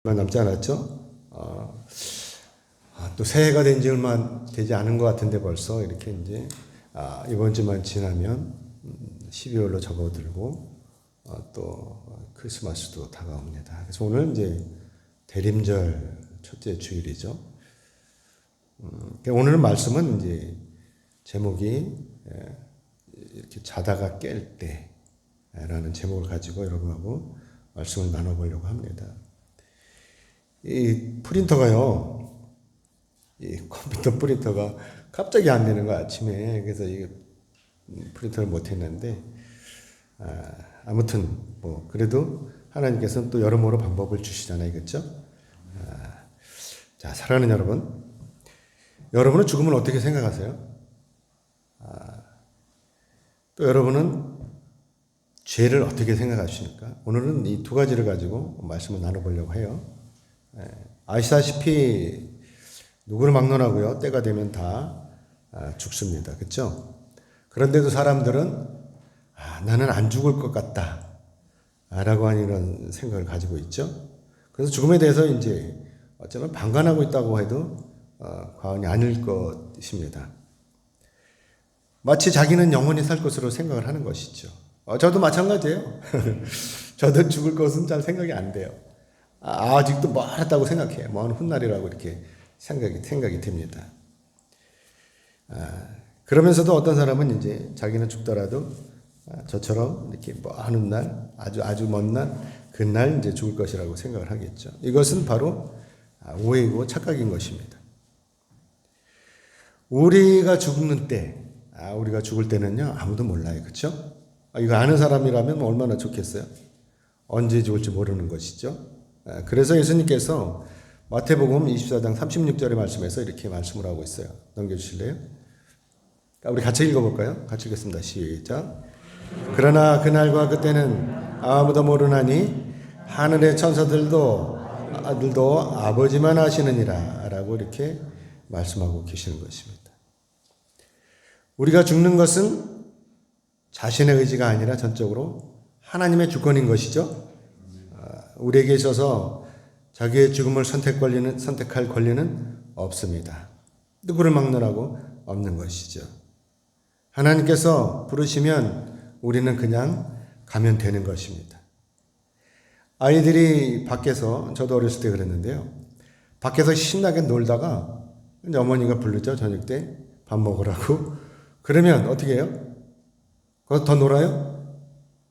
얼마 남지 않았죠? 또 새해가 된 지 얼마 되지 않은 것 같은데 벌써 이렇게 이제 이번 주만 지나면 12월로 접어들고 또 크리스마스도 다가옵니다. 그래서 오늘 이제 대림절 첫째 주일이죠. 오늘 말씀은 이제 제목이 이렇게 자다가 깰 때라는 제목을 가지고 여러분하고 말씀을 나눠보려고 합니다. 이 프린터가요, 이 컴퓨터 프린터가 갑자기 안 되는 거야, 아침에. 그래서 이 프린터를 못 했는데, 아무튼, 그래도 하나님께서는 또 여러모로 방법을 주시잖아요. 그렇죠? 자, 사랑하는 여러분. 여러분은 죽음을 어떻게 생각하세요? 또 여러분은 죄를 어떻게 생각하십니까? 오늘은 이 두 가지를 가지고 말씀을 나눠보려고 해요. 아시다시피 누구를 막론하고요, 때가 되면 다 죽습니다. 그렇죠? 그런데도 사람들은 나는 안 죽을 것 같다 라고 하는 이런 생각을 가지고 있죠. 그래서 죽음에 대해서 이제 어쩌면 방관하고 있다고 해도 과언이 아닐 것입니다. 마치 자기는 영원히 살 것으로 생각을 하는 것이죠. 저도 마찬가지예요. 저도 죽을 것은 잘 생각이 안 돼요. 아직도 멀었다고 생각해요. 먼 훗날이라고 이렇게 생각이 됩니다. 그러면서도 어떤 사람은 이제 자기는 죽더라도 저처럼 이렇게 하는 날, 아주 먼 날, 그날 이제 죽을 것이라고 생각을 하겠죠. 이것은 바로 오해이고 착각인 것입니다. 우리가 죽는 때, 우리가 죽을 때는요, 아무도 몰라요. 그렇죠? 이거 아는 사람이라면 얼마나 좋겠어요? 언제 죽을지 모르는 것이죠. 그래서 예수님께서 마태복음 24장 36절의 말씀에서 이렇게 말씀을 하고 있어요. 넘겨주실래요? 우리 같이 읽어볼까요? 같이 읽겠습니다. 시작. 그러나 그날과 그때는 아무도 모르나니 하늘의 천사들도 아버지만 아시느니라 라고 이렇게 말씀하고 계시는 것입니다. 우리가 죽는 것은 자신의 의지가 아니라 전적으로 하나님의 주권인 것이죠. 우리에게 있어서 자기의 죽음을 선택할 권리는 없습니다. 누구를 막론하고 없는 것이죠. 하나님께서 부르시면 우리는 그냥 가면 되는 것입니다. 아이들이 밖에서, 저도 어렸을 때 그랬는데요. 밖에서 신나게 놀다가 어머니가 부르죠. 저녁 때 밥 먹으라고. 그러면 어떻게 해요? 거기서 더 놀아요?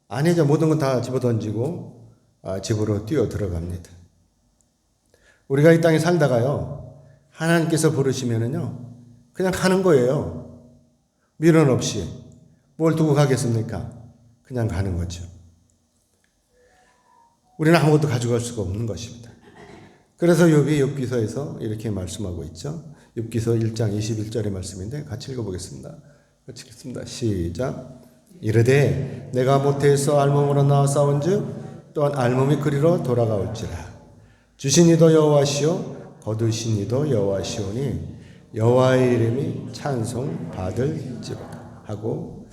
아니죠. 모든 건 다 집어던지고 집으로 뛰어 들어갑니다. 우리가 이 땅에 살다가요, 하나님께서 부르시면은요, 그냥 가는 거예요. 미련 없이. 뭘 두고 가겠습니까? 그냥 가는 거죠. 우리는 아무것도 가져갈 수가 없는 것입니다. 그래서 욥이 욥기서에서 이렇게 말씀하고 있죠. 욥기서 1장 21절의 말씀인데 같이 읽어보겠습니다. 같이 읽겠습니다. 시작. 이르되 내가 모태에서 알몸으로 나와 싸운즉 또한 알몸이 그리로 돌아가올지라. 주신 이도 여호와시오 거두신 이도 여호와시오니 여호와의 이름이 찬송받을지로다 하고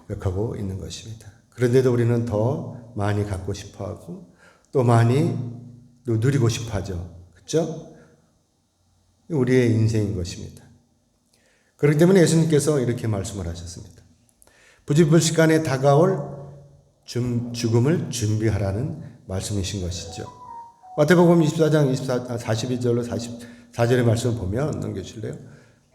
고백하고 있는 것입니다. 그런데도 우리는 더 많이 갖고 싶어하고 또 많이 누리고 싶어하죠. 그렇죠? 우리의 인생인 것입니다. 그렇기 때문에 예수님께서 이렇게 말씀을 하셨습니다. 부지불식간에 다가올 죽음을 준비하라는 말씀이신 것이죠. 마태복음 24장 42절로 44절의 말씀을 보면 넘겨주실래요?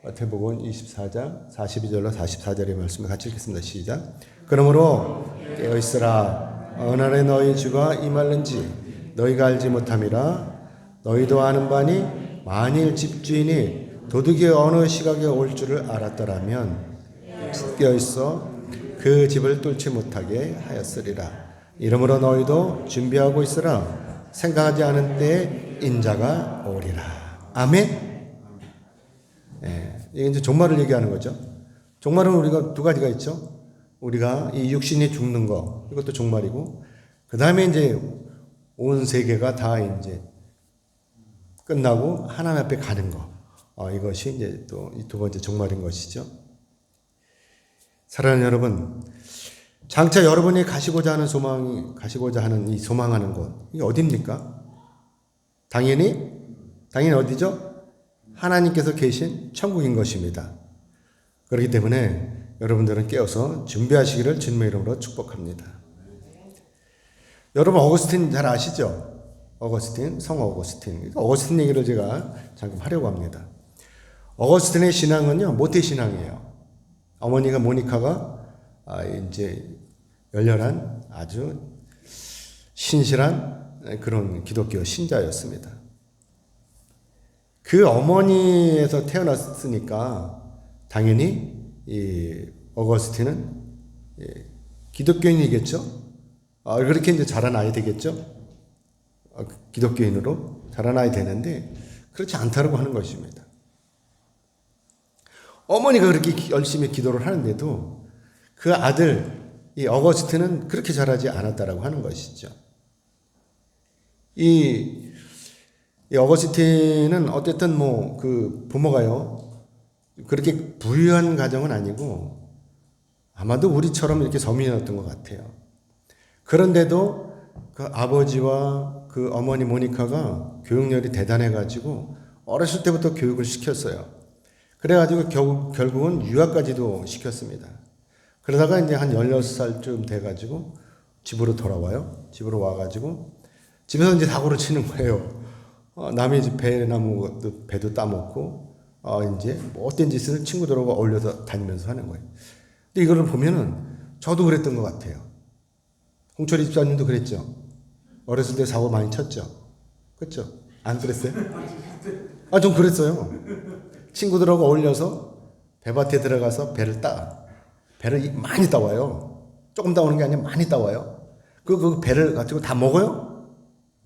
마태복음 24장 42절로 44절의 말씀을 같이 읽겠습니다. 시작. 그러므로 깨어있으라. 어느 날에 너희 주가 임할는지 너희가 알지 못함이라. 너희도 아는 바니 만일 집주인이 도둑이 어느 시각에 올 줄을 알았더라면 깨어있어 그 집을 뚫지 못하게 하였으리라. 이러므로 너희도 준비하고 있으라. 생각하지 않은 때에 인자가 오리라. 아멘. 이게 이제 종말을 얘기하는 거죠. 종말은 우리가 두 가지가 있죠. 우리가 이 육신이 죽는 거, 이것도 종말이고, 그 다음에 이제 온 세계가 다 이제 끝나고 하나님 앞에 가는 거. 이것이 이제 또 이 두 번째 종말인 것이죠. 사랑하는 여러분, 장차 여러분이 가시고자 하는 이 소망하는 곳, 이게 어디입니까? 당연히 어디죠? 하나님께서 계신 천국인 것입니다. 그렇기 때문에 여러분들은 깨어서 준비하시기를 주님의 이름으로 축복합니다. 여러분 어거스틴 잘 아시죠? 성 어거스틴. 어거스틴 얘기를 제가 잠깐 하려고 합니다. 어거스틴의 신앙은요, 모태 신앙이에요. 어머니가 모니카가 이제 열렬한 아주 신실한 그런 기독교 신자였습니다. 그 어머니에서 태어났으니까 당연히 이 어거스틴은 기독교인이겠죠. 그렇게 이제 자라나야 되겠죠. 기독교인으로 자라나야 되는데 그렇지 않다고 하는 것입니다. 어머니가 그렇게 열심히 기도를 하는데도 그 아들 이 어거스틴은 그렇게 자라지 않았다라고 하는 것이죠. 이 어거스틴은 어쨌든 뭐 그 부모가요 그렇게 부유한 가정은 아니고 아마도 우리처럼 이렇게 서민이었던 것 같아요. 그런데도 그 아버지와 그 어머니 모니카가 교육열이 대단해가지고 어렸을 때부터 교육을 시켰어요. 그래가지고 결국은 유학까지도 시켰습니다. 그러다가 이제 한 16살쯤 돼가지고 집으로 돌아와요. 집으로 와가지고 집에서 이제 사고를 치는 거예요. 남의 집 배도 따먹고, 이제 뭐 어떤 짓을 친구들하고 어울려서 다니면서 하는 거예요. 근데 이거를 보면은 저도 그랬던 것 같아요. 홍철이 집사님도 그랬죠. 어렸을 때 사고 많이 쳤죠. 그렇죠? 안 그랬어요? 좀 그랬어요. 친구들하고 어울려서 배밭에 들어가서 배를 많이 따와요. 조금 따오는 게 아니라 많이 따와요. 그 배를 가지고 다 먹어요?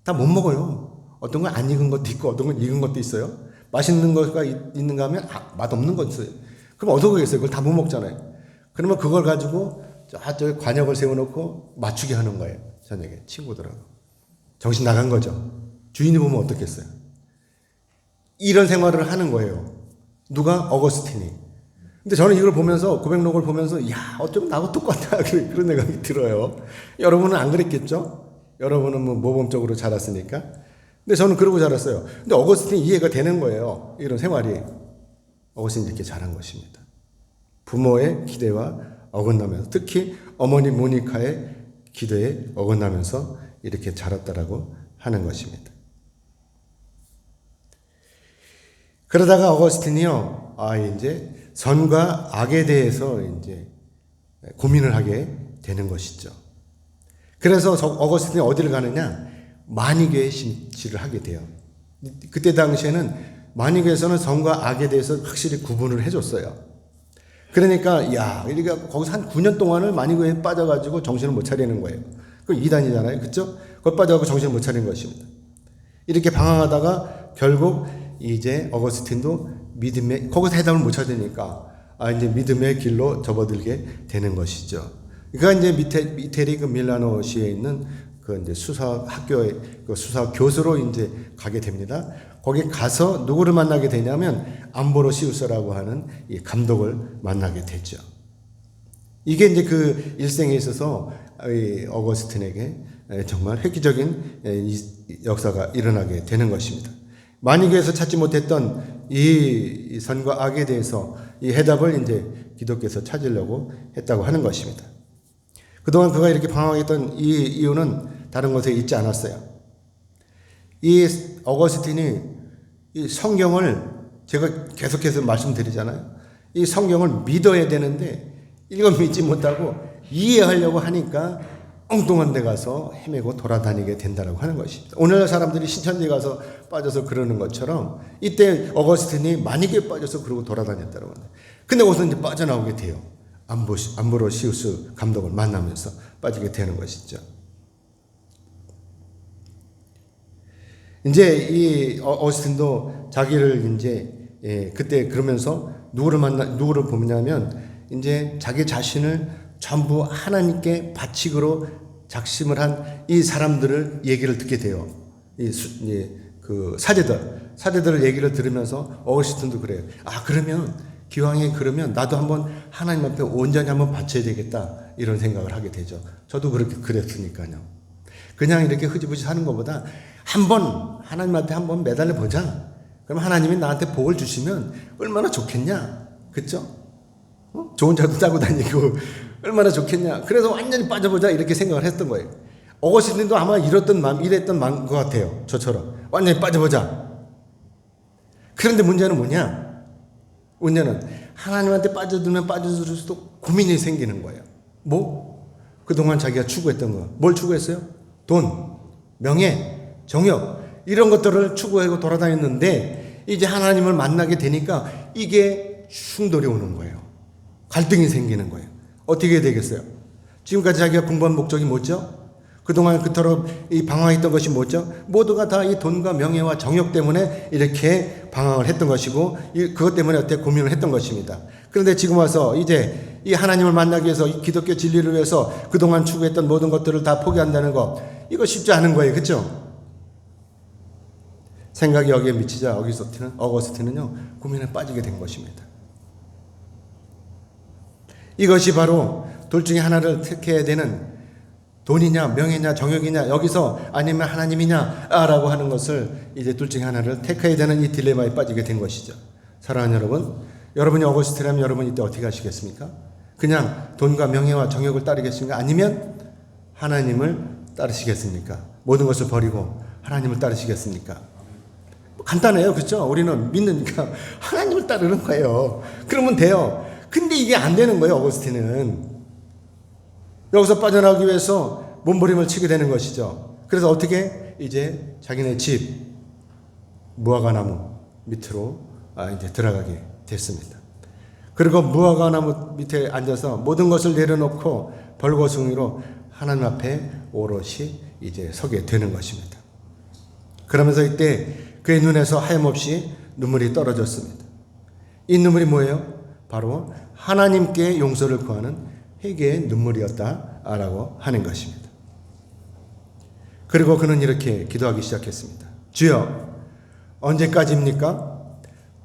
다 못 먹어요. 어떤 건 안 익은 것도 있고 어떤 건 익은 것도 있어요. 맛있는 거가 있는가 하면 맛없는 거 있어요. 그럼 어떻게 하겠어요? 그걸 다 못 먹잖아요. 그러면 그걸 가지고 저 관역을 세워놓고 맞추게 하는 거예요. 저녁에 친구들하고. 정신 나간 거죠. 주인이 보면 어떻겠어요? 이런 생활을 하는 거예요. 누가? 어거스틴이. 근데 저는 이걸 보면서 고백록을 보면서 어쩌면 나하고 똑같다 그런 생각이 들어요. 여러분은 안 그랬겠죠? 여러분은 뭐 모범적으로 자랐으니까. 근데 저는 그러고 자랐어요. 근데 어거스틴이 이해가 되는 거예요. 이런 생활이. 어거스틴이 이렇게 자란 것입니다. 부모의 기대와 어긋나면서 특히 어머니 모니카의 기대에 어긋나면서 이렇게 자랐다라고 하는 것입니다. 그러다가 어거스틴이요, 이제 선과 악에 대해서 이제 고민을 하게 되는 것이죠. 그래서 어거스틴이 어디를 가느냐? 마니교에 심취를 하게 돼요. 그때 당시에는 마니교에서는 선과 악에 대해서 확실히 구분을 해줬어요. 그러니까 이렇게 거기서 한 9년 동안을 마니교에 빠져가지고 정신을 못 차리는 거예요. 그 이단이잖아요, 그렇죠? 거기 빠져가지고 정신을 못 차리는 것입니다. 이렇게 방황하다가 결국 이제 어거스틴도 거기서 해답을 못 찾으니까 이제 믿음의 길로 접어들게 되는 것이죠. 그러니까 이제 미테리 그 밀라노시에 있는 그 이제 수사 학교의 그 수사 교수로 이제 가게 됩니다. 거기 가서 누구를 만나게 되냐면 암브로시우스라고 하는 이 감독을 만나게 되죠. 이게 이제 그 일생에 있어서 이 어거스틴에게 정말 획기적인 역사가 일어나게 되는 것입니다. 마니교에서 찾지 못했던 이 선과 악에 대해서 이 해답을 이제 기독교에서 찾으려고 했다고 하는 것입니다. 그동안 그가 이렇게 방황했던 이 이유는 다른 것에 있지 않았어요. 이 어거스틴이 이 성경을 제가 계속해서 말씀드리잖아요. 이 성경을 믿어야 되는데 이건 믿지 못하고 이해하려고 하니까 엉뚱한 데 가서 헤매고 돌아다니게 된다고 하는 것입니다. 오늘날 사람들이 신천지에 가서 빠져서 그러는 것처럼 이때 어거스틴이 마니교에 빠져서 그러고 돌아다녔다고 합니다. 근데 거기서 이제 빠져나오게 돼요. 암브로시우스 감독을 만나면서 빠지게 되는 것이죠. 이제 이 어거스틴도 자기를 이제 그때 그러면서 누구를 보냐면 이제 자기 자신을 전부 하나님께 바치기로 작심을 한 이 사람들을 얘기를 듣게 돼요. 그 사제들 얘기를 들으면서 어거스틴도 그래요. 그러면 기왕에 그러면 나도 한번 하나님 앞에 온전히 한번 바쳐야 되겠다 이런 생각을 하게 되죠. 저도 그랬으니까요. 그냥 이렇게 흐지부지 사는 것보다 하나님한테 한번 매달려 보자. 그럼 하나님이 나한테 복을 주시면 얼마나 좋겠냐. 그쵸? 좋은 차도 타고 다니고 얼마나 좋겠냐. 그래서 완전히 빠져보자 이렇게 생각을 했던 거예요. 어거스틴도 아마 이랬던 마음 것 같아요. 저처럼 완전히 빠져보자. 그런데 문제는 뭐냐? 문제는 하나님한테 빠져들면 빠져들수록 고민이 생기는 거예요. 뭐? 그동안 자기가 추구했던 거. 뭘 추구했어요? 돈, 명예, 정욕 이런 것들을 추구하고 돌아다녔는데 이제 하나님을 만나게 되니까 이게 충돌이 오는 거예요. 갈등이 생기는 거예요. 어떻게 해야 되겠어요? 지금까지 자기가 공부한 목적이 뭐죠? 그동안 그토록 이 방황했던 것이 뭐죠? 모두가 다 이 돈과 명예와 정욕 때문에 이렇게 방황을 했던 것이고 그것 때문에 어떻게 고민을 했던 것입니다. 그런데 지금 와서 이제 이 하나님을 만나기 위해서 이 기독교 진리를 위해서 그동안 추구했던 모든 것들을 다 포기한다는 거 이거 쉽지 않은 거예요. 그렇죠? 생각이 여기에 미치자 어거스틴은요 고민에 빠지게 된 것입니다. 이것이 바로 둘 중에 하나를 택해야 되는 돈이냐 명예냐 정욕이냐 여기서 아니면 하나님이냐 라고 하는 것을 이제 둘 중에 하나를 택해야 되는 이 딜레마에 빠지게 된 것이죠. 사랑하는 여러분, 여러분이 어거스틴이라면 여러분 이때 어떻게 하시겠습니까? 그냥 돈과 명예와 정욕을 따르겠습니까? 아니면 하나님을 따르시겠습니까? 모든 것을 버리고 하나님을 따르시겠습니까? 간단해요. 그렇죠? 우리는 믿으니까 하나님을 따르는 거예요. 그러면 돼요. 근데 이게 안 되는 거예요. 어거스틴은. 여기서 빠져나오기 위해서 몸부림을 치게 되는 것이죠. 그래서 어떻게 이제 자기네 집 무화과나무 밑으로 이제 들어가게 됐습니다. 그리고 무화과나무 밑에 앉아서 모든 것을 내려놓고 벌거숭이로 하나님 앞에 오롯이 이제 서게 되는 것입니다. 그러면서 이때 그의 눈에서 하염없이 눈물이 떨어졌습니다. 이 눈물이 뭐예요? 바로 하나님께 용서를 구하는 회개의 눈물이었다라고 하는 것입니다. 그리고 그는 이렇게 기도하기 시작했습니다. 주여, 언제까지입니까?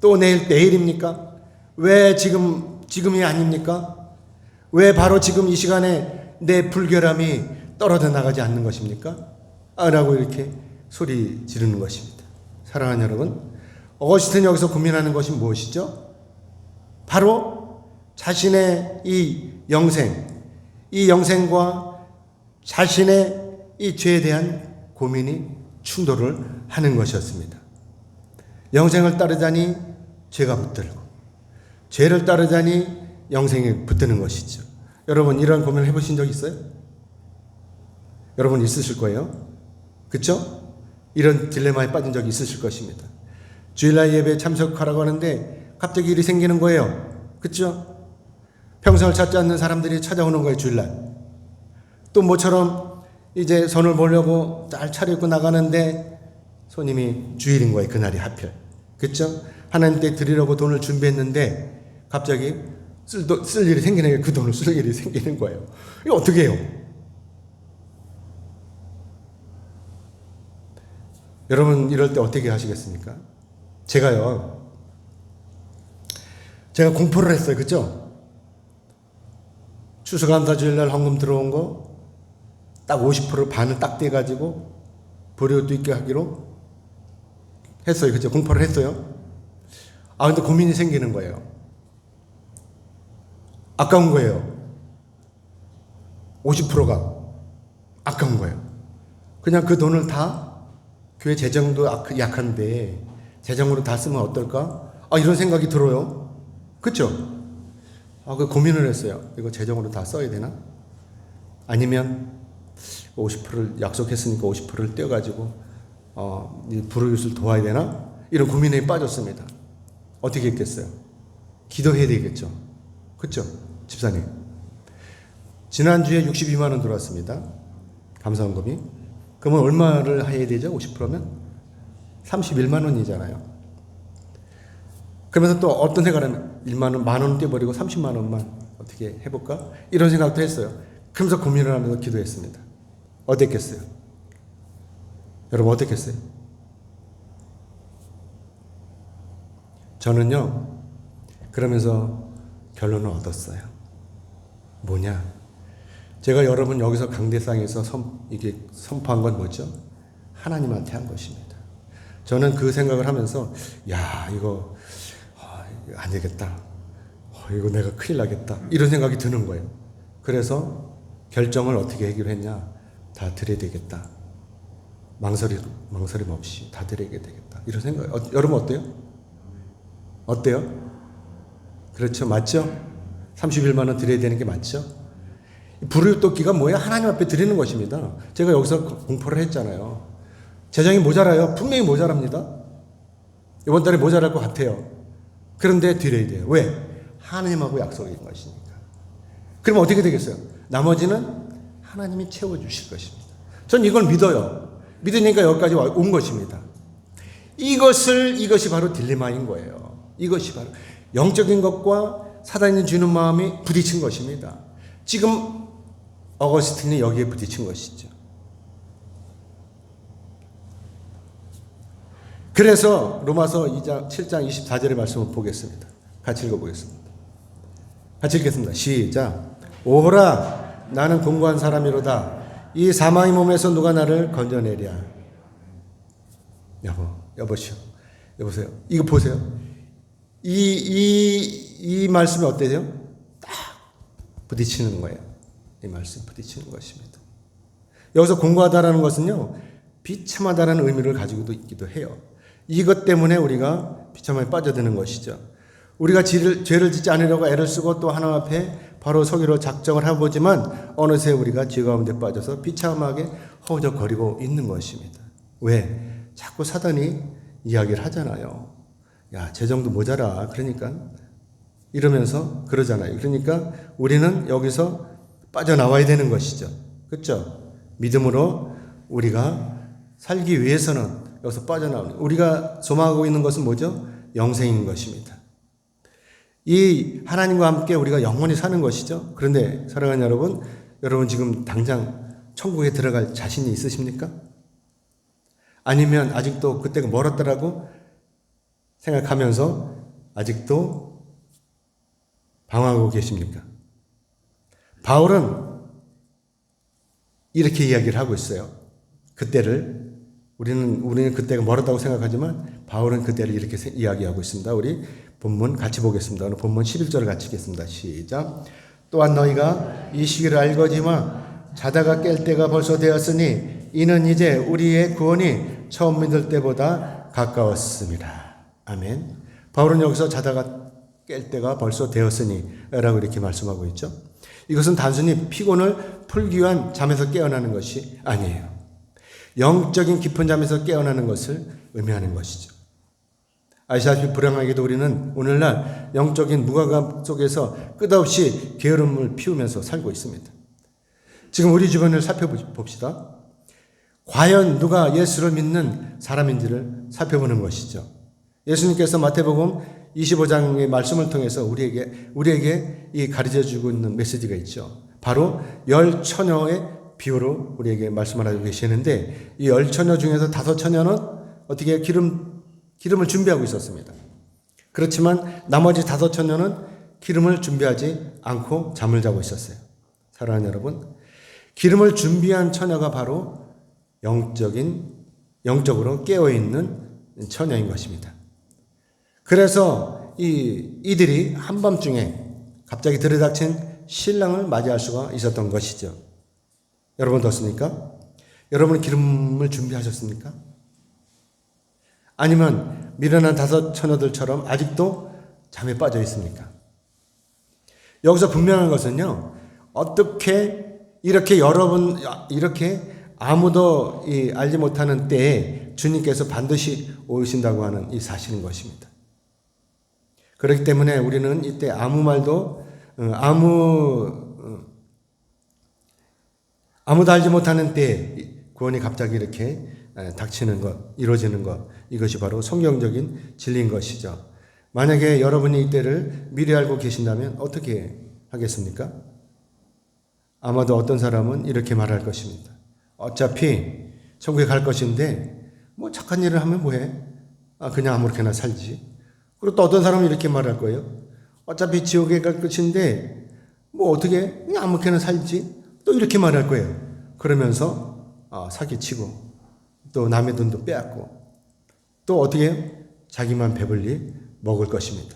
또 내일입니까? 왜 지금이 아닙니까? 왜 바로 지금 이 시간에 내 불결함이 떨어져 나가지 않는 것입니까? 라고 이렇게 소리 지르는 것입니다. 사랑하는 여러분, 어거스틴이 여기서 고민하는 것이 무엇이죠? 바로 자신의 이 영생과 자신의 이 죄에 대한 고민이 충돌을 하는 것이었습니다. 영생을 따르자니 죄가 붙들고 죄를 따르자니 영생이 붙드는 것이죠. 여러분 이런 고민을 해보신 적 있어요? 여러분 있으실 거예요. 그렇죠? 이런 딜레마에 빠진 적이 있으실 것입니다. 주일날 예배에 참석하라고 하는데 갑자기 일이 생기는 거예요. 그렇죠? 평생을 찾지 않는 사람들이 찾아오는 거예요. 주일날. 또 모처럼 이제 손을 보려고 잘 차려입고 나가는데 손님이 주일인 거예요. 그날이 하필. 그렇죠? 하나님께 드리려고 돈을 준비했는데 갑자기 쓸 일이 생기는 거예요. 그 돈을 쓸 일이 생기는 거예요. 이거 어떻게 해요? 여러분 이럴 때 어떻게 하시겠습니까? 제가 공포를 했어요. 그렇죠? 추수감사 주일날 헌금 들어온 거 딱 50% 반을 딱 떼가지고 버려도 있게 하기로 했어요. 그죠? 공포를 했어요. 근데 고민이 생기는 거예요. 아까운 거예요. 50%가 아까운 거예요. 그냥 그 돈을 다 교회 재정도 약한데 재정으로 다 쓰면 어떨까? 이런 생각이 들어요. 그렇죠? 그 고민을 했어요. 이거 재정으로 다 써야 되나? 아니면 50%를 약속했으니까 50%를 떼어가지고 불우이웃을 도와야 되나? 이런 고민에 빠졌습니다. 어떻게 했겠어요? 기도해야 되겠죠. 그렇죠? 집사님. 지난주에 62만 원 들어왔습니다. 감사원금이. 그러면 얼마를 해야 되죠? 50%면? 31만 원이잖아요. 그러면서 또 어떤 생각을 하면 1만 원, 만 원 떼버리고 30만 원만 어떻게 해볼까? 이런 생각도 했어요. 그러면서 고민을 하면서 기도했습니다. 어땠겠어요? 여러분 어땠겠어요? 저는요, 그러면서 결론을 얻었어요. 뭐냐? 제가 여러분 여기서 강대상에서 이게 선포한 건 뭐죠? 하나님한테 한 것입니다. 저는 그 생각을 하면서 이거 안 되겠다. 이거 내가 큰일 나겠다. 이런 생각이 드는 거예요. 그래서 결정을 어떻게 하기로 했냐. 다 드려야 되겠다. 망설임 없이 다 드려야 되겠다. 이런 생각. 여러분 어때요? 어때요? 그렇죠. 맞죠? 31만 원 드려야 되는 게 맞죠? 부르짖기가 뭐예요? 하나님 앞에 드리는 것입니다. 제가 여기서 공포를 했잖아요. 재정이 모자라요. 분명히 모자랍니다. 이번 달에 모자랄 것 같아요. 그런데 드려야 돼요. 왜? 하나님하고 약속인 것이니까. 그럼 어떻게 되겠어요? 나머지는 하나님이 채워주실 것입니다. 전 이걸 믿어요. 믿으니까 여기까지 온 것입니다. 이것이 바로 딜레마인 거예요. 이것이 바로 영적인 것과 사단이 주는 마음이 부딪힌 것입니다. 지금 어거스틴이 여기에 부딪힌 것이죠. 그래서 로마서 7장 24절의 말씀을 보겠습니다. 같이 읽어보겠습니다. 같이 읽겠습니다. 시작. 오호라 나는 공고한 사람이로다. 이 사망의 몸에서 누가 나를 건져내랴. 여보세요. 이거 보세요. 이 말씀이 어때요? 딱 부딪히는 거예요. 이 말씀 부딪히는 것입니다. 여기서 공고하다라는 것은요, 비참하다라는 의미를 가지고도 있기도 해요. 이것 때문에 우리가 비참하게 빠져드는 것이죠. 우리가 죄를 짓지 않으려고 애를 쓰고 또 하나님 앞에 바로 서기로 작정을 해보지만 어느새 우리가 죄 가운데 빠져서 비참하게 허우적거리고 있는 것입니다. 왜? 자꾸 사단이 이야기를 하잖아요. 재정도 모자라. 그러니까 이러면서 그러잖아요. 그러니까 우리는 여기서 빠져나와야 되는 것이죠. 그렇죠? 믿음으로 우리가 살기 위해서는 여기서 빠져나오는, 우리가 소망하고 있는 것은 뭐죠? 영생인 것입니다. 이 하나님과 함께 우리가 영원히 사는 것이죠. 그런데 사랑하는 여러분 지금 당장 천국에 들어갈 자신이 있으십니까? 아니면 아직도 그때가 멀었다라고 생각하면서 아직도 방황하고 계십니까? 바울은 이렇게 이야기를 하고 있어요. 그때를 우리는 그때가 멀었다고 생각하지만 바울은 그때를 이렇게 이야기하고 있습니다. 우리 본문 같이 보겠습니다. 오늘 본문 11절을 같이 읽겠습니다. 시작. 또한 너희가 이 시기를 알거니와 자다가 깰 때가 벌써 되었으니 이는 이제 우리의 구원이 처음 믿을 때보다 가까웠습니다. 아멘. 바울은 여기서 자다가 깰 때가 벌써 되었으니 라고 이렇게 말씀하고 있죠. 이것은 단순히 피곤을 풀기 위한 잠에서 깨어나는 것이 아니에요. 영적인 깊은 잠에서 깨어나는 것을 의미하는 것이죠. 아시다시피 불행하게도 우리는 오늘날 영적인 무감각 속에서 끝없이 게으름을 피우면서 살고 있습니다. 지금 우리 주변을 살펴봅시다. 과연 누가 예수를 믿는 사람인지를 살펴보는 것이죠. 예수님께서 마태복음 25장의 말씀을 통해서 우리에게 이 가르쳐주고 있는 메시지가 있죠. 바로 10처녀의 비유로 우리에게 말씀을 하고 계시는데 이 10처녀 중에서 5처녀는 어떻게 기름을 준비하고 있었습니다. 그렇지만 나머지 5처녀는 기름을 준비하지 않고 잠을 자고 있었어요. 사랑하는 여러분, 기름을 준비한 처녀가 바로 영적으로 깨어있는 처녀인 것입니다. 그래서 이들이 한밤중에 갑자기 들이닥친 신랑을 맞이할 수가 있었던 것이죠. 여러분 어떻습니까? 여러분 기름을 준비하셨습니까? 아니면 미련한 5처녀들처럼 아직도 잠에 빠져 있습니까? 여기서 분명한 것은요, 어떻게 이렇게 아무도 알지 못하는 때에 주님께서 반드시 오신다고 하는 이 사실인 것입니다. 그렇기 때문에 우리는 이때 아무도 알지 못하는 때에 구원이 갑자기 이렇게 닥치는 것, 이루어지는 것, 이것이 바로 성경적인 진리인 것이죠. 만약에 여러분이 이때를 미리 알고 계신다면 어떻게 하겠습니까? 아마도 어떤 사람은 이렇게 말할 것입니다. 어차피 천국에 갈 것인데 뭐 착한 일을 하면 뭐해? 그냥 아무렇게나 살지. 그리고 또 어떤 사람은 이렇게 말할 거예요. 어차피 지옥에 갈 것인데 뭐 어떻게 그냥 아무렇게나 살지. 또 이렇게 말할 거예요. 그러면서 사기치고 또 남의 돈도 빼앗고 또 어떻게 해요? 자기만 배불리 먹을 것입니다.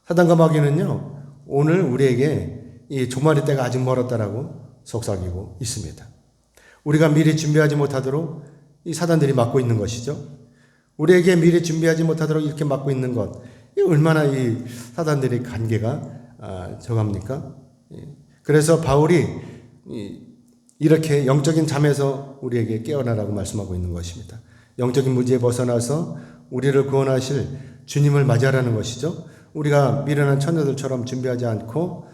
사단과 마귀는요, 오늘 우리에게 이 종말의 때가 아직 멀었다라고 속삭이고 있습니다. 우리가 미리 준비하지 못하도록 이 사단들이 막고 있는 것이죠. 우리에게 미리 준비하지 못하도록 이렇게 막고 있는 것, 이 얼마나 이 사단들의 관계가 저갑니까? 그래서 바울이 이렇게 영적인 잠에서 우리에게 깨어나라고 말씀하고 있는 것입니다. 영적인 무지에 벗어나서 우리를 구원하실 주님을 맞이하라는 것이죠. 우리가 미련한 처녀들처럼 준비하지 않고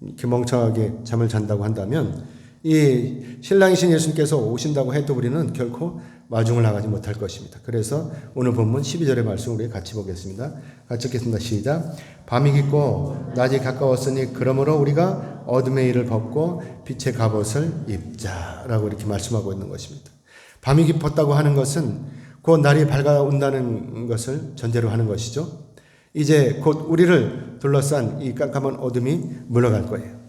이렇게 멍청하게 잠을 잔다고 한다면 이 신랑이신 예수님께서 오신다고 해도 우리는 결코 마중을 나가지 못할 것입니다. 그래서 오늘 본문 12절의 말씀 우리 같이 보겠습니다. 같이 읽겠습니다. 시작. 밤이 깊고 낮이 가까웠으니 그러므로 우리가 어둠의 일을 벗고 빛의 갑옷을 입자라고 이렇게 말씀하고 있는 것입니다. 밤이 깊었다고 하는 것은 곧 날이 밝아온다는 것을 전제로 하는 것이죠. 이제 곧 우리를 둘러싼 이 깜깜한 어둠이 물러갈 거예요.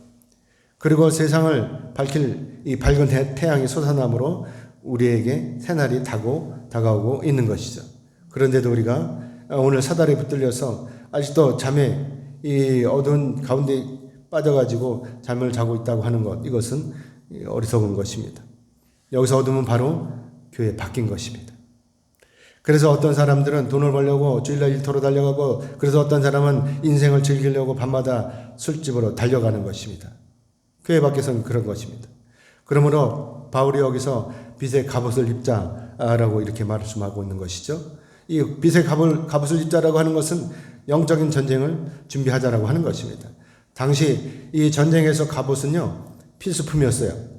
그리고 세상을 밝힐 이 밝은 태양이 솟아남으로 우리에게 새날이 다가오고 있는 것이죠. 그런데도 우리가 오늘 사달에 붙들려서 아직도 잠에 이 어두운 가운데 빠져가지고 잠을 자고 있다고 하는 것, 이것은 어리석은 것입니다. 여기서 어둠은 바로 교회 바뀐 것입니다. 그래서 어떤 사람들은 돈을 벌려고 주일날 일터로 달려가고, 그래서 어떤 사람은 인생을 즐기려고 밤마다 술집으로 달려가는 것입니다. 교회 밖에서는 그런 것입니다. 그러므로 바울이 여기서 빛의 갑옷을 입자라고 이렇게 말씀하고 있는 것이죠. 이 빛의 갑옷을 입자라고 하는 것은 영적인 전쟁을 준비하자라고 하는 것입니다. 당시 이 전쟁에서 갑옷은요, 필수품이었어요.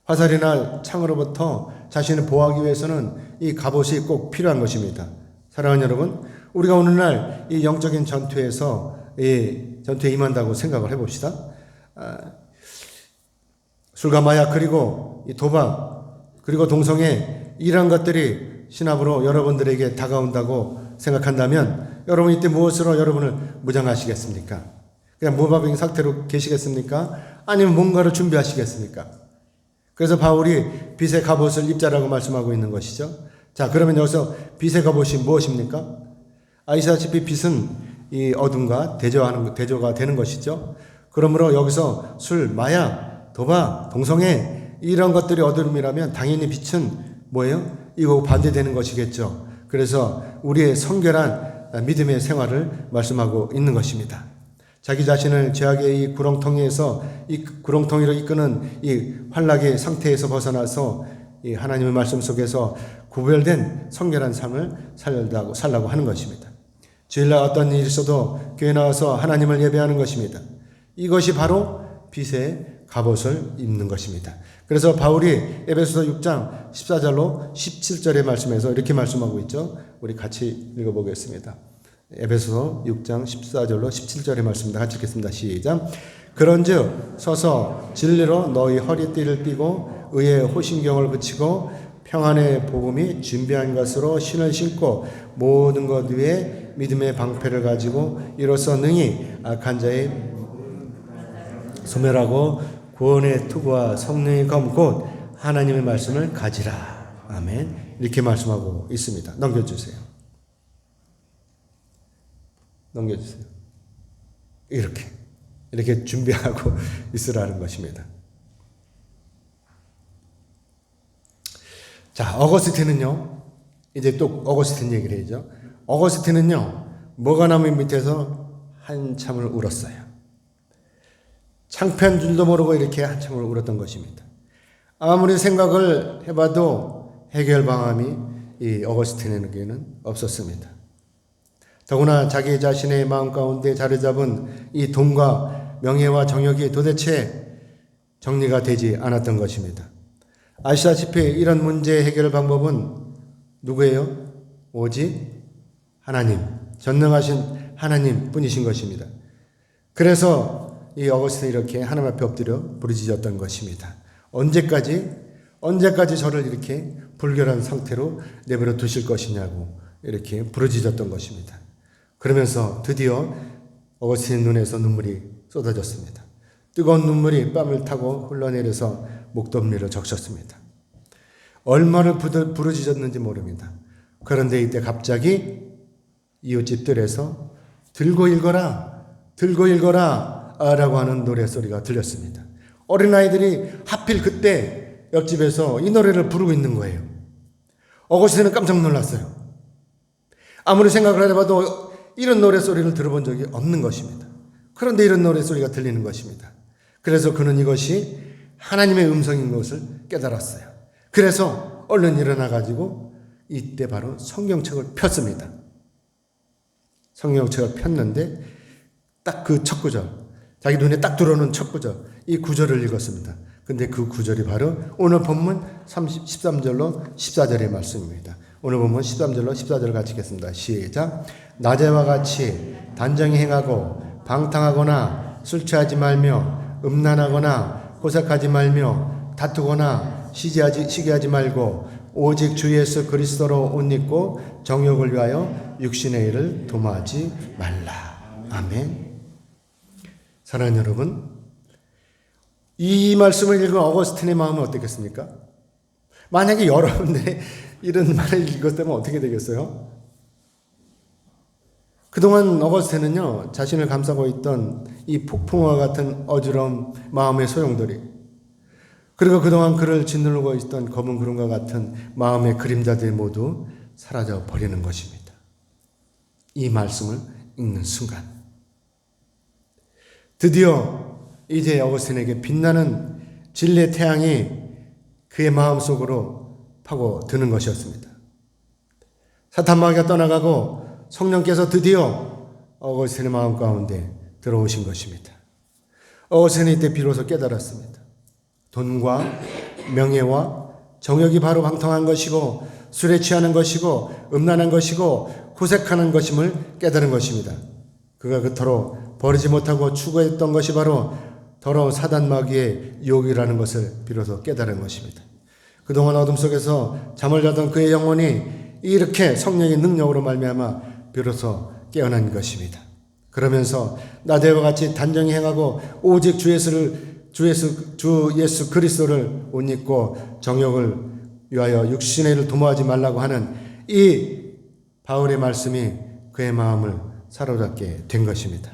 화살이나 창으로부터 자신을 보호하기 위해서는 이 갑옷이 꼭 필요한 것입니다. 사랑하는 여러분, 우리가 오늘날 이 영적인 전투에서 이 전투에 임한다고 생각을 해봅시다. 술과 마약, 그리고 이 도박, 그리고 동성애, 이런 것들이 신압으로 여러분들에게 다가온다고 생각한다면 여러분 이때 무엇으로 여러분을 무장하시겠습니까? 그냥 무방비 상태로 계시겠습니까? 아니면 뭔가를 준비하시겠습니까? 그래서 바울이 빛의 갑옷을 입자라고 말씀하고 있는 것이죠. 자, 그러면 여기서 빛의 갑옷이 무엇입니까? 아시다시피 빛은 이 어둠과 대조가 되는 것이죠. 그러므로 여기서 술, 마약, 도박, 동성애, 이런 것들이 어둠이라면 당연히 빛은 뭐예요? 이거 반대되는 것이겠죠. 그래서 우리의 성결한 믿음의 생활을 말씀하고 있는 것입니다. 자기 자신을 죄악의 이 구렁텅이에서, 이 구렁텅이로 이끄는 이 환락의 상태에서 벗어나서 이 하나님의 말씀 속에서 구별된 성결한 삶을 살라고 하는 것입니다. 주일날 어떤 일이 있어도 교회 나와서 하나님을 예배하는 것입니다. 이것이 바로 빛의 갑옷을 입는 것입니다. 그래서 바울이 에베소서 6장 14절로 17절의 말씀에서 이렇게 말씀하고 있죠. 우리 같이 읽어보겠습니다. 에베소서 6장 14절로 17절의 말씀입니다. 같이 읽겠습니다. 시작. 그런즉 서서 진리로 너희 허리띠를 띠고 의의 호신경을 붙이고 평안의 복음이 준비한 것으로 신을 신고 모든 것 위에 믿음의 방패를 가지고 이로써 능히 악한 자의 소멸하고 구원의 투구와 성령의 검 곧 하나님의 말씀을 가지라. 아멘. 이렇게 말씀하고 있습니다. 넘겨주세요. 이렇게 준비하고 있으라는 것입니다. 자, 어거스틴은요, 이제 또 어거스틴 얘기를 해야죠. 어거스틴은요, 뭐가나무 밑에서 한참을 울었어요. 창피한 줄도 모르고 이렇게 한참을 울었던 것입니다. 아무리 생각을 해봐도 해결 방안이 이 어거스틴에게는 없었습니다. 더구나 자기 자신의 마음 가운데 자리 잡은 이 돈과 명예와 정욕이 도대체 정리가 되지 않았던 것입니다. 아시다시피 이런 문제 해결 방법은 누구예요? 오직 하나님, 전능하신 하나님 뿐이신 것입니다. 그래서 이 어거스틴이 이렇게 하나님 앞에 엎드려 부르짖었던 것입니다. 언제까지 저를 이렇게 불결한 상태로 내버려 두실 것이냐고 이렇게 부르짖었던 것입니다. 그러면서 드디어 어거스틴 눈에서 눈물이 쏟아졌습니다. 뜨거운 눈물이 뺨을 타고 흘러내려서 목덜미를 적셨습니다. 얼마나 부르짖었는지 모릅니다. 그런데 이때 갑자기 이웃집들에서 들고 읽어라 라고 하는 노래소리가 들렸습니다. 어린아이들이 하필 그때 옆집에서 이 노래를 부르고 있는 거예요. 어거스틴은 깜짝 놀랐어요. 아무리 생각을 해봐도 이런 노래소리를 들어본 적이 없는 것입니다. 그런데 이런 노래소리가 들리는 것입니다. 그래서 그는 이것이 하나님의 음성인 것을 깨달았어요. 그래서 얼른 일어나가지고 이때 바로 성경책을 폈습니다. 성경책을 폈는데 딱 그 첫 구절, 자기 눈에 딱 들어오는 첫 구절, 이 구절을 읽었습니다. 근데 그 구절이 바로 오늘 본문 13절로 14절의 말씀입니다. 오늘 본문 13절로 14절을 같이 읽겠습니다. 시작. 낮에와 같이 단정히 행하고 방탕하거나 술 취하지 말며 음란하거나 호색하지 말며 다투거나 시기하지 말고 오직 주 예수 그리스도로 옷 입고 정욕을 위하여 육신의 일을 도모하지 말라. 아멘. 사랑하는 여러분, 이 말씀을 읽은 어거스틴의 마음은 어떻겠습니까? 만약에 여러분들이 이런 말을 읽었다면 어떻게 되겠어요? 그동안 어거스틴은요, 자신을 감싸고 있던 이 폭풍과 같은 어지러운 마음의 소용돌이, 그리고 그동안 그를 짓누르고 있던 검은 구름과 같은 마음의 그림자들이 모두 사라져 버리는 것입니다. 이 말씀을 읽는 순간. 드디어 이제 어거스틴에게 빛나는 진리의 태양이 그의 마음속으로 파고드는 것이었습니다. 사탄 마귀가 떠나가고 성령께서 드디어 어거스틴의 마음 가운데 들어오신 것입니다. 어거스틴은 이때 비로소 깨달았습니다. 돈과 명예와 정욕이 바로 방탕한 것이고 술에 취하는 것이고 음란한 것이고 후색하는 것임을 깨달은 것입니다. 그가 그토록 버리지 못하고 추구했던 것이 바로 더러운 사단 마귀의 유혹이라는 것을 비로소 깨달은 것입니다. 그동안 어둠 속에서 잠을 자던 그의 영혼이 이렇게 성령의 능력으로 말미암아 비로소 깨어난 것입니다. 그러면서 낮에와 같이 단정히 행하고 오직 주 예수 그리스도를 옷 입고 정욕을 위하여 육신의 일을 도모하지 말라고 하는 이 바울의 말씀이 그의 마음을 사로잡게 된 것입니다.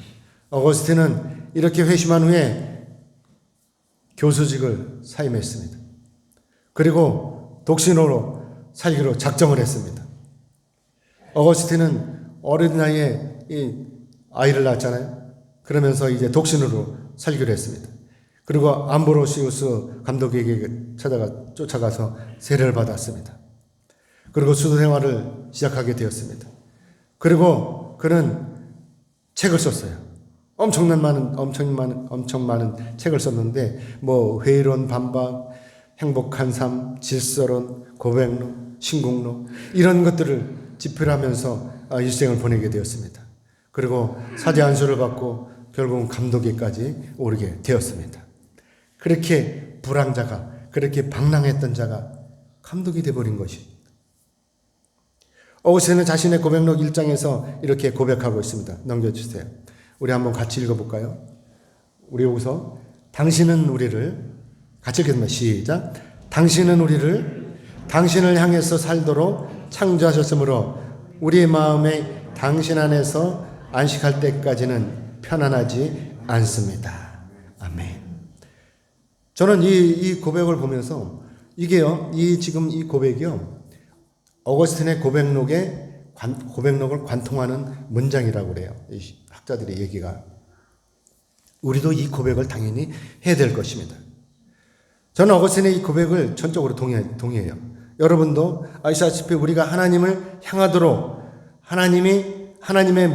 어거스틴은 이렇게 회심한 후에 교수직을 사임했습니다. 그리고 독신으로 살기로 작정을 했습니다. 어거스틴은 어린 나이에 이 아이를 낳았잖아요. 그러면서 이제 독신으로 살기로 했습니다. 그리고 암브로시우스 감독에게 쫓아가서 세례를 받았습니다. 그리고 수도 생활을 시작하게 되었습니다. 그리고 그는 책을 썼어요. 엄청 많은 책을 썼는데 회의론 반박, 행복한 삶, 질서론, 고백론, 신공론 이런 것들을 집필하면서 일생을 보내게 되었습니다. 그리고 사제 안수를 받고 결국은 감독에까지 오르게 되었습니다. 그렇게 불황자가, 그렇게 방랑했던 자가 감독이 되어버린 것입니다. 어거스틴은 자신의 고백록 1장에서 이렇게 고백하고 있습니다. 넘겨주세요. 우리 한번 같이 읽어볼까요? 우리 여기서 당신은 우리를 같이 읽겠습니다. 시작. 당신은 우리를 당신을 향해서 살도록 창조하셨으므로 우리의 마음에 당신 안에서 안식할 때까지는 편안하지 않습니다. 아멘. 저는 이 고백을 보면서 지금 이 고백이요. 어거스틴의 고백록을 관통하는 문장이라고 그래요. 이 학자들의 얘기가. 우리도 이 고백을 당연히 해야 될 것입니다. 저는 어거스틴의 이 고백을 전적으로 동의해요. 여러분도 아시다시피 우리가 하나님을 향하도록 하나님의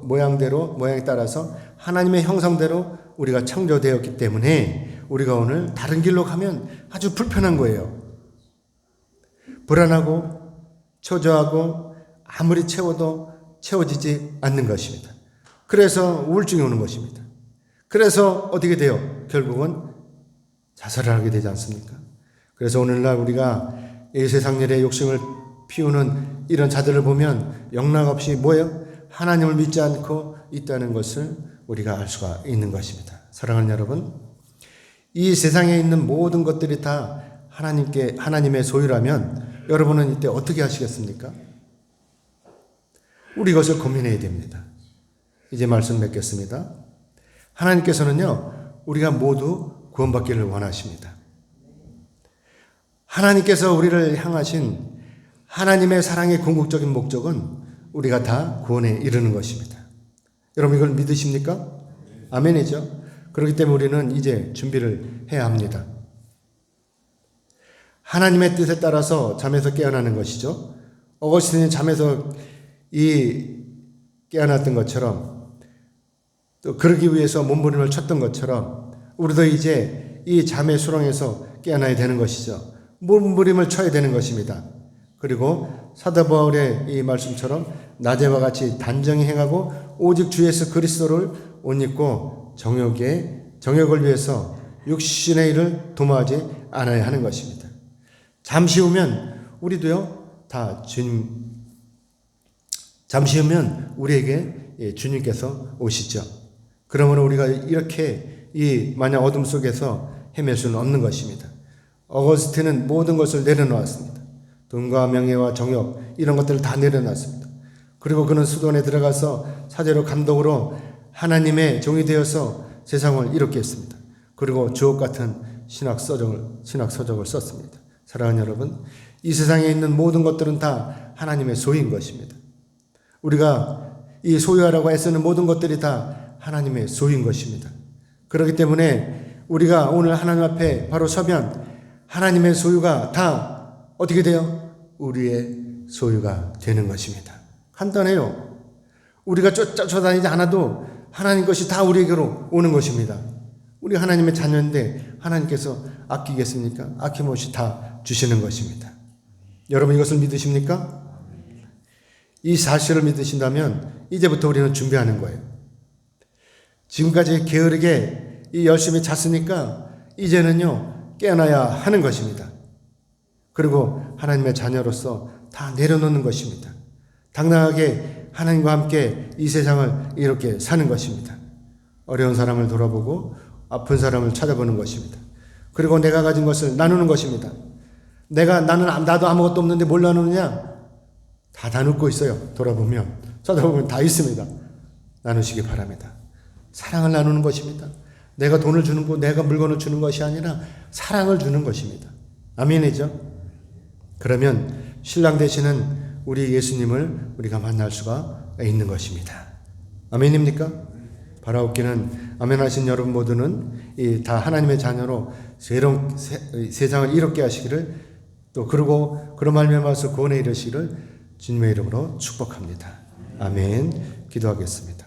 모양에 따라서 하나님의 형상대로 우리가 창조되었기 때문에 우리가 오늘 다른 길로 가면 아주 불편한 거예요. 불안하고 초조하고 아무리 채워도 채워지지 않는 것입니다. 그래서 우울증이 오는 것입니다. 그래서 어떻게 돼요? 결국은 자살을 하게 되지 않습니까? 그래서 오늘날 우리가 이 세상 일에 욕심을 피우는 이런 자들을 보면 영락없이 뭐예요? 하나님을 믿지 않고 있다는 것을 우리가 알 수가 있는 것입니다. 사랑하는 여러분, 이 세상에 있는 모든 것들이 다 하나님의 소유라면 여러분은 이때 어떻게 하시겠습니까? 우리 이것을 고민해야 됩니다. 이제 말씀 맺겠습니다. 하나님께서는요, 우리가 모두 구원받기를 원하십니다. 하나님께서 우리를 향하신 하나님의 사랑의 궁극적인 목적은 우리가 다 구원에 이르는 것입니다. 여러분 이걸 믿으십니까? 아멘이죠. 그렇기 때문에 우리는 이제 준비를 해야 합니다. 하나님의 뜻에 따라서 잠에서 깨어나는 것이죠. 어거스틴이 잠에서 깨어났던 것처럼, 또 그러기 위해서 몸부림을 쳤던 것처럼 우리도 이제 이 잠의 수렁에서 깨어나야 되는 것이죠. 몸부림을 쳐야 되는 것입니다. 그리고 사도 바울의 이 말씀처럼 낮에와 같이 단정히 행하고 오직 주 예수 그리스도를 옷 입고 정욕을 위해서 육신의 일을 도모하지 않아야 하는 것입니다. 잠시 후면 우리도요, 잠시 후면 우리에게 주님께서 오시죠. 그러므로 우리가 이렇게 만약 어둠 속에서 헤맬 수는 없는 것입니다. 어거스틴은 모든 것을 내려놓았습니다. 돈과 명예와 정욕 이런 것들을 다 내려놨습니다. 그리고 그는 수도원에 들어가서 사제로 감독으로 하나님의 종이 되어서 세상을 이롭게 했습니다. 그리고 주옥 같은 신학 서적을 썼습니다. 사랑하는 여러분, 이 세상에 있는 모든 것들은 다 하나님의 소유인 것입니다. 우리가 이 소유하라고 애쓰는 모든 것들이 다 하나님의 소유인 것입니다. 그렇기 때문에 우리가 오늘 하나님 앞에 바로 서면 하나님의 소유가 다 어떻게 돼요? 우리의 소유가 되는 것입니다. 간단해요. 우리가 쫓아다니지 않아도 하나님 것이 다 우리에게로 오는 것입니다. 우리 하나님의 자녀인데 하나님께서 아끼겠습니까? 아낌없이 다 주시는 것입니다. 여러분 이것을 믿으십니까? 이 사실을 믿으신다면 이제부터 우리는 준비하는 거예요. 지금까지 게으르게 열심히 잤으니까 이제는요 깨어나야 하는 것입니다. 그리고 하나님의 자녀로서 다 내려놓는 것입니다. 당당하게 하나님과 함께 이 세상을 이렇게 사는 것입니다. 어려운 사람을 돌아보고 아픈 사람을 찾아보는 것입니다. 그리고 내가 가진 것을 나누는 것입니다. 나도 아무것도 없는데 뭘 나누느냐? 다 나누고 있어요. 쳐다보면 다 있습니다. 나누시기 바랍니다. 사랑을 나누는 것입니다. 내가 돈을 주는 거, 내가 물건을 주는 것이 아니라 사랑을 주는 것입니다. 아멘이죠? 그러면 신랑 되시는 우리 예수님을 우리가 만날 수가 있는 것입니다. 아멘입니까? 바라옵기는 아멘하신 여러분 모두는 다 하나님의 자녀로 새로운 세상을 이롭게 하시기를, 또 그러고 그런 말미암아서 구원에 이르시기를 주님의 이름으로 축복합니다. 아멘. 기도하겠습니다.